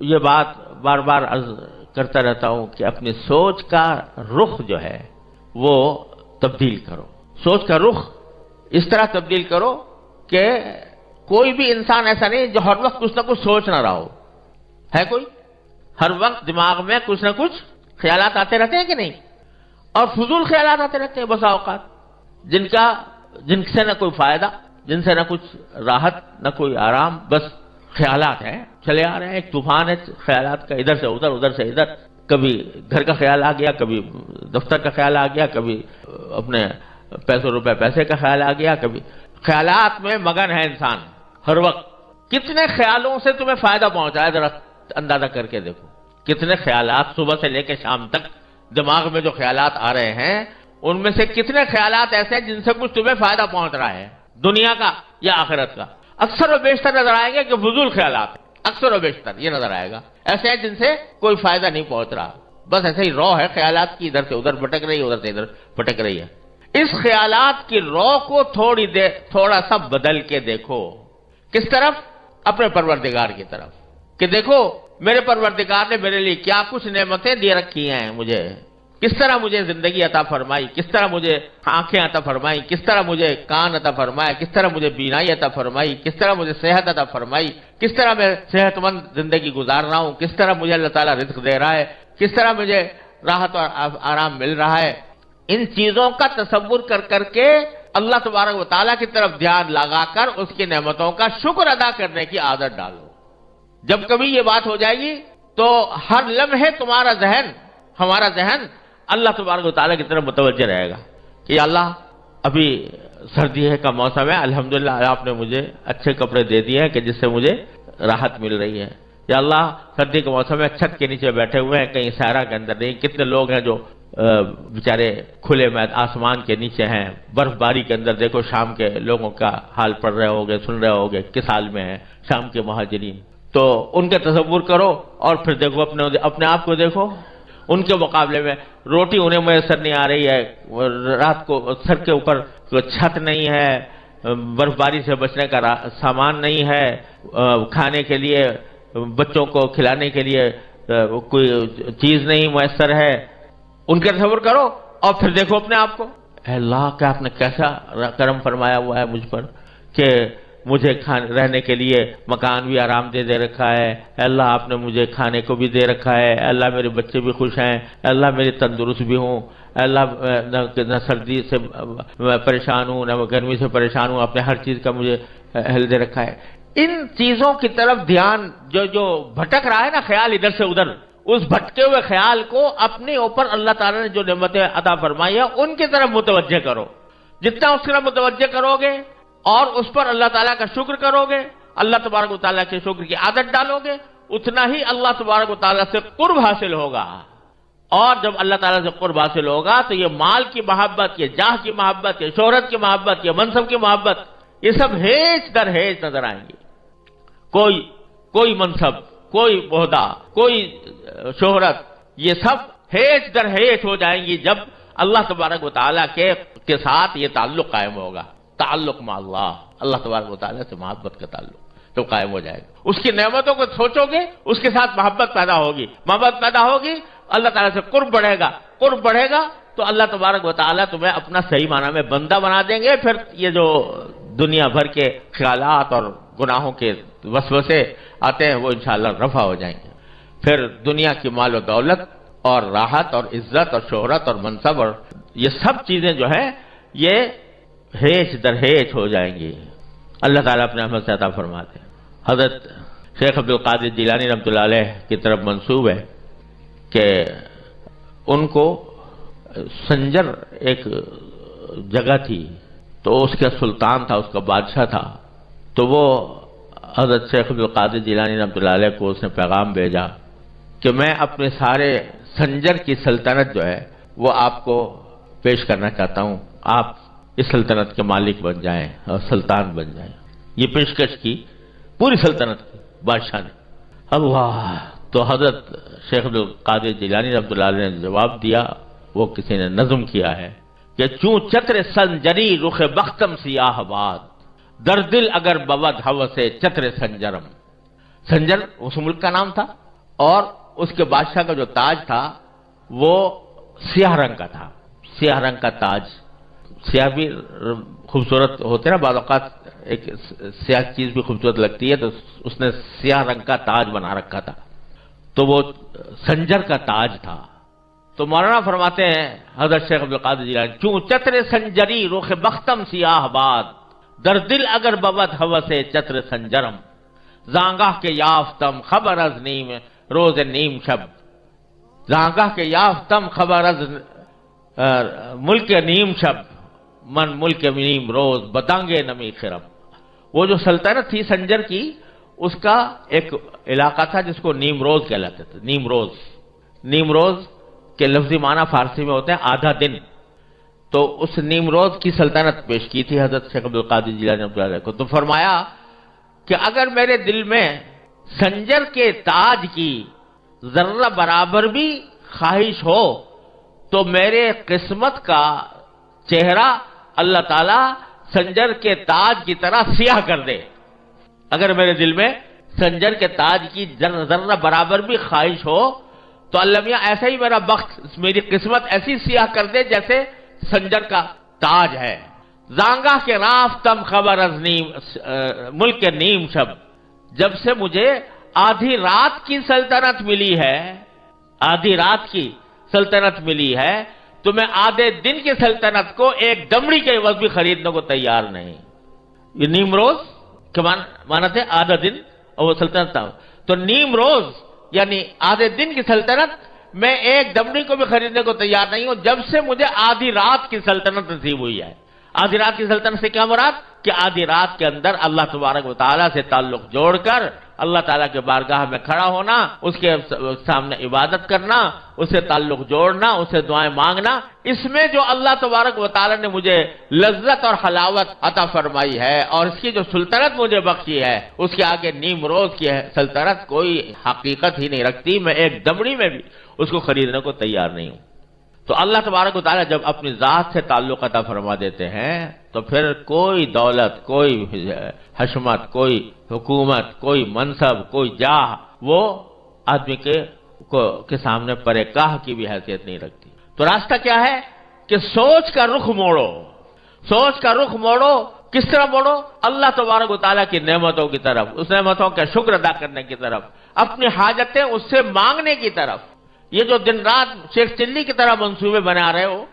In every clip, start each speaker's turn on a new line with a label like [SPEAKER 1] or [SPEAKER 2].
[SPEAKER 1] یہ بات بار بار عرض کرتا رہتا ہوں کہ اپنی سوچ کا رخ جو ہے وہ تبدیل کرو. سوچ کا رخ اس طرح تبدیل کرو کہ کوئی بھی انسان ایسا نہیں جو ہر وقت کچھ نہ کچھ سوچ نہ رہا ہو. ہے کوئی؟ ہر وقت دماغ میں کچھ نہ کچھ خیالات آتے رہتے ہیں کہ نہیں؟ اور فضول خیالات آتے رہتے ہیں بسا اوقات، جن سے نہ کوئی فائدہ، جن سے نہ کچھ راحت، نہ کوئی آرام، بس خیالات ہیں چلے آ رہے ہیں. ایک طوفان ہے خیالات کا، ادھر سے ادھر، ادھر سے ادھر. کبھی گھر کا خیال آ گیا، کبھی دفتر کا خیال آ گیا، کبھی اپنے پیسوں روپے پیسے کا خیال آ گیا، کبھی خیالات میں مگن ہے انسان ہر وقت. کتنے خیالوں سے تمہیں فائدہ پہنچا ہے ذرا اندازہ کر کے دیکھو. کتنے خیالات صبح سے لے کے شام تک دماغ میں جو خیالات آ رہے ہیں، ان میں سے کتنے خیالات ایسے ہیں جن سے کچھ تمہیں فائدہ پہنچ رہا ہے دنیا کا یا آخرت کا؟ اکثر و بیشتر نظر آئیں گے کہ فضول خیالات، اکثر و بیشتر یہ نظر آئے گا ایسے ہیں جن سے کوئی فائدہ نہیں پہنچ رہا. بس ایسے ہی رو ہے خیالات کی، ادھر سے ادھر بھٹک رہی ہے، ادھر سے ادھر بھٹک رہی ہے. اس خیالات کی رو کو تھوڑا سا بدل کے دیکھو. کس طرف؟ اپنے پروردگار کی طرف. کہ دیکھو میرے پروردگار نے میرے لیے کیا کچھ نعمتیں دے رکھی ہیں مجھے، کس طرح مجھے زندگی عطا فرمائی، کس طرح مجھے آنکھیں عطا فرمائی، کس طرح مجھے کان عطا فرمایا، کس طرح مجھے بینائی عطا فرمائی، کس طرح مجھے صحت عطا فرمائی، کس طرح میں صحت مند زندگی گزار رہا ہوں، کس طرح مجھے اللہ تعالیٰ رزق دے رہا ہے، کس طرح مجھے راحت اور آرام مل رہا ہے. ان چیزوں کا تصور کر کے اللہ تبارک و تعالیٰ کی طرف دھیان لگا کر اس کی نعمتوں کا شکر ادا کرنے کی عادت ڈالو. جب کبھی یہ بات ہو جائے گی تو ہر لمحے ہمارا ذہن اللہ تبارک و تعالیٰ کی طرف متوجہ رہے گا کہ اللہ ابھی سردی کا موسم ہے، الحمدللہ آپ نے مجھے اچھے کپڑے دے دیے ہیں کہ جس سے مجھے راحت مل رہی ہے. یا اللہ سردی کے موسم میں چھت کے نیچے بیٹھے ہوئے ہیں، کہیں سہرا کے اندر نہیں. کتنے لوگ ہیں جو بیچارے کھلے میں آسمان کے نیچے ہیں، برف باری کے اندر. دیکھو شام کے لوگوں کا حال پڑھ رہے ہوگے، سن رہے ہوگے کس حال میں ہیں شام کے مہاجرین. تو ان کے تصور کرو اور پھر دیکھو اپنے آپ کو دیکھو. ان کے مقابلے میں روٹی انہیں میسر نہیں آ رہی ہے، رات کو سر کے اوپر چھت نہیں ہے، برف باری سے بچنے کا سامان نہیں ہے، کھانے کے لیے بچوں کو کھلانے کے لیے کوئی چیز نہیں میسر ہے. ان کا تصور کرو اور پھر دیکھو اپنے آپ کو. اے اللہ کیا آپ نے کیسا کرم فرمایا ہوا ہے مجھ پر کہ مجھے رہنے کے لیے مکان بھی آرام دے رکھا ہے. اے اللہ آپ نے مجھے کھانے کو بھی دے رکھا ہے. اے اللہ میرے بچے بھی خوش ہیں. اے اللہ میری تندرست بھی ہوں. اے اللہ نہ سردی سے پریشان ہوں، نہ گرمی سے پریشان ہوں. آپ نے ہر چیز کا مجھے اہل دے رکھا ہے. ان چیزوں کی طرف دھیان جو بھٹک رہا ہے نا خیال ادھر سے ادھر، اس بھٹکے ہوئے خیال کو اپنے اوپر اللہ تعالیٰ نے جو نعمتیں عطا فرمائی ہے ان کی طرف متوجہ کرو. جتنا اس کی طرف متوجہ کرو گے اور اس پر اللہ تعالیٰ کا شکر کرو گے، اللہ تبارک و تعالیٰ کے شکر کی عادت ڈالو گے، اتنا ہی اللہ تبارک و تعالیٰ سے قرب حاصل ہوگا. اور جب اللہ تعالیٰ سے قرب حاصل ہوگا تو یہ مال کی محبت، یہ جاہ کی محبت، یہ شہرت کی محبت، یہ منصب کی محبت، یہ سب ہیچ در ہیچ نظر آئیں گی. کوئی منصب، کوئی عہدہ، کوئی شہرت، یہ سب ہیچ در ہیچ ہو جائیں گی جب اللہ تبارک و تعالیٰ کے ساتھ یہ تعلق قائم ہوگا. تعلق مع اللہ تبارک و تعالیٰ سے محبت کا تعلق تو قائم ہو جائے گا. اس کی نعمتوں کو سوچو گے، اس کے ساتھ محبت پیدا ہوگی، محبت پیدا ہوگی، اللہ تعالیٰ سے قرب بڑھے گا تو اللہ تبارک و تعالیٰ تمہیں اپنا صحیح معنی میں بندہ بنا دیں گے. پھر یہ جو دنیا بھر کے خیالات اور گناہوں کے وسوسے آتے ہیں وہ انشاءاللہ رفع ہو جائیں گے. پھر دنیا کی مال و دولت اور راحت اور عزت اور شہرت اور منصب اور یہ سب چیزیں جو ہیں یہ ہیچ در ہیچ ہو جائیں گی. اللہ تعالیٰ اپنے رحمت سے عطا فرماتے ہیں. حضرت شیخ عبدالقادر جیلانی رحمۃ اللہ علیہ کی طرف منسوب ہے کہ ان کو سنجر ایک جگہ تھی تو اس کا سلطان تھا، اس کا بادشاہ تھا. تو وہ حضرت شیخ عبدالقادر جیلانی رحمۃ اللہ علیہ کو اس نے پیغام بھیجا کہ میں اپنے سارے سنجر کی سلطنت جو ہے وہ آپ کو پیش کرنا چاہتا ہوں، آپ اس سلطنت کے مالک بن جائیں اور سلطان بن جائیں. یہ پیشکش کی پوری سلطنت کی بادشاہ نے. اللہ تو حضرت شیخ عبدالقادر جیلانی رحمۃ اللہ علیہ نے جواب دیا، وہ کسی نے نظم کیا ہے کہ چوں چتر سنجری رخ بختم سیاہ باد، در دل اگر بود ہوس چتر سنجرم. سنجر اس ملک کا نام تھا اور اس کے بادشاہ کا جو تاج تھا وہ سیاہ رنگ کا تھا، سیاہ رنگ کا تاج. سیاہ بھی خوبصورت ہوتے نا، بعض اوقات ایک سیاہ چیز بھی خوبصورت لگتی ہے، تو اس نے سیاہ رنگ کا تاج بنا رکھا تھا، تو وہ سنجر کا تاج تھا. تو مولانا فرماتے ہیں حضرت شیخ عبدالقادر جیلانی، چوں چتر سنجری رخ بختم سیاہ باد، در دل اگر بود ہوس چتر سنجرم، زانگاہ کے یافتم خبر از نیم روز نیم شب، زانگاہ کے یافتم خبر از ملک نیم شب، من ملک نیم روز بدانگ نمی خرم. وہ جو سلطنت تھی سنجر کی، اس کا ایک علاقہ تھا جس کو نیم روز کہلاتے تھے. نیم روز، نیم روز کے لفظی معنی فارسی میں ہوتے ہیں آدھا دن. تو اس نیم روز کی سلطنت پیش کی تھی حضرت شیخ عبدالقادر جیلانی رحمۃ اللہ علیہ کو. تو فرمایا کہ اگر میرے دل میں سنجر کے تاج کی ذرہ برابر بھی خواہش ہو تو میرے قسمت کا چہرہ اللہ تعالیٰ سنجر کے تاج کی طرح سیاہ کر دے. اگر میرے دل میں سنجر کے تاج کی ذرہ برابر بھی خواہش ہو تو اللہ میاں ایسا ہی میرا بخت، میری قسمت ایسی سیاہ کر دے جیسے سنجر کا تاج ہے. زانگاہ کے رافتم خبر از نیم ملک نیم شب، جب سے مجھے آدھی رات کی سلطنت ملی ہے، آدھی رات کی سلطنت ملی ہے، تو میں آدھے دن کی سلطنت کو ایک دمڑی کے عوض بھی خریدنے کو تیار نہیں. یہ نیم روز کے معنی تھے آدھا دن، اور وہ سلطنت تھا. تو نیم روز یعنی آدھے دن کی سلطنت میں ایک دمڑی کو بھی خریدنے کو تیار نہیں ہوں، جب سے مجھے آدھی رات کی سلطنت نصیب ہوئی ہے. آدھی رات کی سلطنت سے کیا مراد؟ کہ آدھی رات کے اندر اللہ تبارک و تعالیٰ سے تعلق جوڑ کر اللہ تعالیٰ کے بارگاہ میں کھڑا ہونا، اس کے سامنے عبادت کرنا، اس سے تعلق جوڑنا، اس سے دعائیں مانگنا. اس میں جو اللہ تبارک و تعالیٰ نے مجھے لذت اور حلاوت عطا فرمائی ہے اور اس کی جو سلطنت مجھے بخشی ہے، اس کے آگے نیم روز کی سلطنت کوئی حقیقت ہی نہیں رکھتی. میں ایک دمڑی میں بھی اس کو خریدنے کو تیار نہیں ہوں. تو اللہ تبارک و تعالیٰ جب اپنی ذات سے تعلق عطا فرما دیتے ہیں تو پھر کوئی دولت، کوئی حشمت، کوئی حکومت، کوئی منصب، کوئی جاہ وہ آدمی کے سامنے پرے کاہ کی بھی حیثیت نہیں رکھتی. تو راستہ کیا ہے کہ سوچ کا رخ موڑو. سوچ کا رخ موڑو. کس طرح موڑو؟ اللہ تبارک و تعالیٰ کی نعمتوں کی طرف، اس نعمتوں کا شکر ادا کرنے کی طرف، اپنی حاجتیں اس سے مانگنے کی طرف. یہ جو دن رات شیخ چلی کی طرح منصوبے بنا رہے ہو،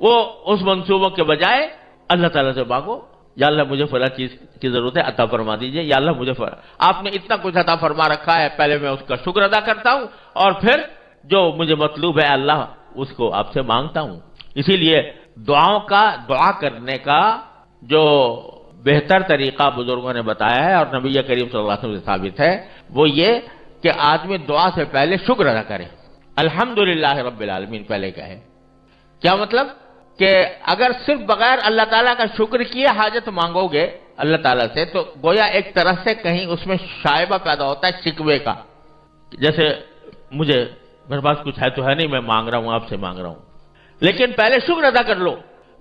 [SPEAKER 1] وہ اس منصوبوں کے بجائے اللہ تعالیٰ سے مانگو، یا اللہ مجھے فلاں چیز کی ضرورت ہے عطا فرما دیجئے، یا اللہ مجھے آپ نے اتنا کچھ عطا فرما رکھا ہے، پہلے میں اس کا شکر ادا کرتا ہوں اور پھر جو مجھے مطلوب ہے اللہ اس کو آپ سے مانگتا ہوں. اسی لیے دعا کرنے کا جو بہتر طریقہ بزرگوں نے بتایا ہے اور نبی کریم صلی اللہ علیہ وسلم سے ثابت ہے، وہ یہ کہ آدمی دعا سے پہلے شکر ادا کرے. الحمدللہ رب العالمین پہلے کہے. کیا مطلب؟ کہ اگر صرف بغیر اللہ تعالیٰ کا شکر کیے حاجت مانگو گے اللہ تعالیٰ سے تو گویا ایک طرح سے کہیں اس میں شائبہ پیدا ہوتا ہے شکوے کا. جیسے میرے پاس کچھ ہے تو ہے نہیں، میں مانگ رہا ہوں، آپ سے مانگ رہا ہوں. لیکن پہلے شکر ادا کر لو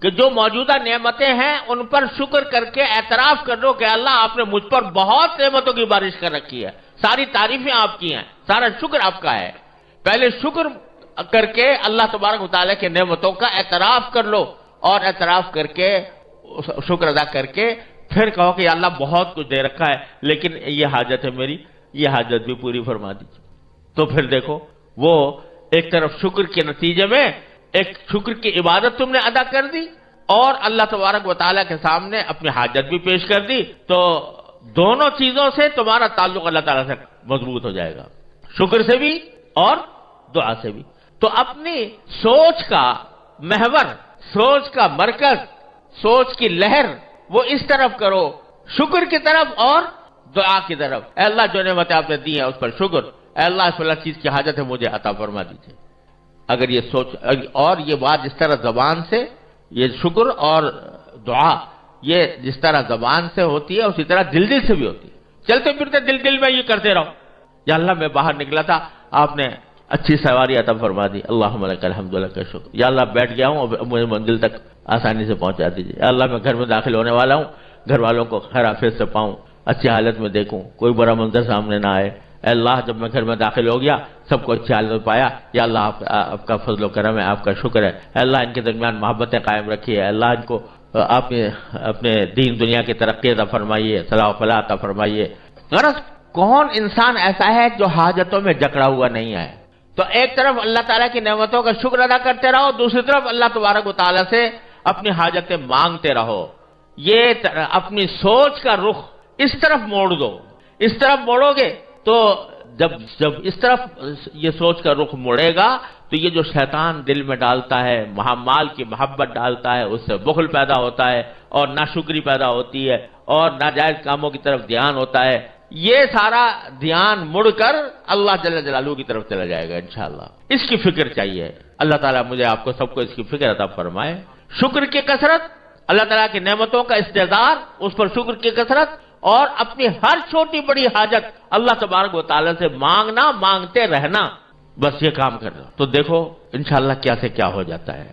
[SPEAKER 1] کہ جو موجودہ نعمتیں ہیں ان پر شکر کر کے اعتراف کر لو کہ اللہ آپ نے مجھ پر بہت نعمتوں کی بارش کر رکھی ہے، ساری تعریفیں آپ کی ہیں، سارا شکر آپ کا ہے. پہلے شکر کر کے اللہ تبارک و تعالیٰ کے نعمتوں کا اعتراف کر لو اور اعتراف کر کے شکر ادا کر کے پھر کہو کہ اللہ بہت کچھ دے رکھا ہے لیکن یہ حاجت ہے میری، یہ حاجت بھی پوری فرما دیجیے. تو پھر دیکھو وہ ایک طرف شکر کے نتیجے میں ایک شکر کی عبادت تم نے ادا کر دی اور اللہ تبارک و تعالیٰ کے سامنے اپنی حاجت بھی پیش کر دی. تو دونوں چیزوں سے تمہارا تعلق اللہ تعالیٰ سے مضبوط ہو جائے گا، شکر سے بھی اور دعا سے بھی. تو اپنی سوچ کا محور، سوچ کا مرکز، سوچ کی لہر وہ اس طرف کرو، شکر کی طرف اور دعا کی طرف. اے اللہ جو نعمتیں آپ نے دی ہیں اس پر شکر، اے اللہ اس والا چیز کی حاجت ہے مجھے عطا فرما دیجیے. اگر یہ سوچ اور یہ بات جس طرح زبان سے، یہ شکر اور دعا یہ جس طرح زبان سے ہوتی ہے اسی طرح دل سے بھی ہوتی ہے. چلتے پھرتے دل میں یہ کرتے رہو، یا اللہ میں باہر نکلا تھا آپ نے اچھی سواری عطا فرما دی، اللہم لک الحمد لک الشکر. یا اللہ بیٹھ گیا ہوں مجھے منزل تک آسانی سے پہنچا دیجیے. یا اللہ میں گھر میں داخل ہونے والا ہوں، گھر والوں کو خیر عافیت سے پاؤں، اچھی حالت میں دیکھوں، کوئی برا منظر سامنے نہ آئے. اے اللہ جب میں گھر میں داخل ہو گیا سب کو اچھا حال پایا، یا اللہ آپ کا فضل و کرم ہے، آپ کا شکر ہے، اے اللہ ان کے درمیان محبتیں قائم رکھیے، اے اللہ ان کو آپ اپنے دین دنیا کی ترقی عطا فرمائیے، صلاح و فلاح عطا فرمائیے۔ غرض کون انسان ایسا ہے جو حاجتوں میں جکڑا ہوا نہیں ہے؟ تو ایک طرف اللہ تعالیٰ کی نعمتوں کا شکر ادا کرتے رہو، دوسری طرف اللہ تبارک و تعالیٰ سے اپنی حاجتیں مانگتے رہو۔ یہ اپنی سوچ کا رخ اس طرف موڑ دو، اس طرف موڑو گے تو جب اس طرف یہ سوچ کا رخ مڑے گا تو یہ جو شیطان دل میں ڈالتا ہے، مال کی محبت ڈالتا ہے، اس سے بخل پیدا ہوتا ہے اور ناشکری پیدا ہوتی ہے اور ناجائز کاموں کی طرف دھیان ہوتا ہے، یہ سارا دھیان مڑ کر اللہ جل جلالہ کی طرف چلا جائے گا انشاءاللہ۔ اس کی فکر چاہیے، اللہ تعالیٰ مجھے آپ کو سب کو اس کی فکر عطا فرمائے۔ شکر کی کثرت، اللہ تعالیٰ کی نعمتوں کا استحضار، اس پر شکر کی کثرت، اور اپنی ہر چھوٹی بڑی حاجت اللہ تبارک و تعالیٰ سے مانگنا، مانگتے رہنا، بس یہ کام کرنا تو دیکھو انشاءاللہ کیا سے کیا ہو جاتا ہے۔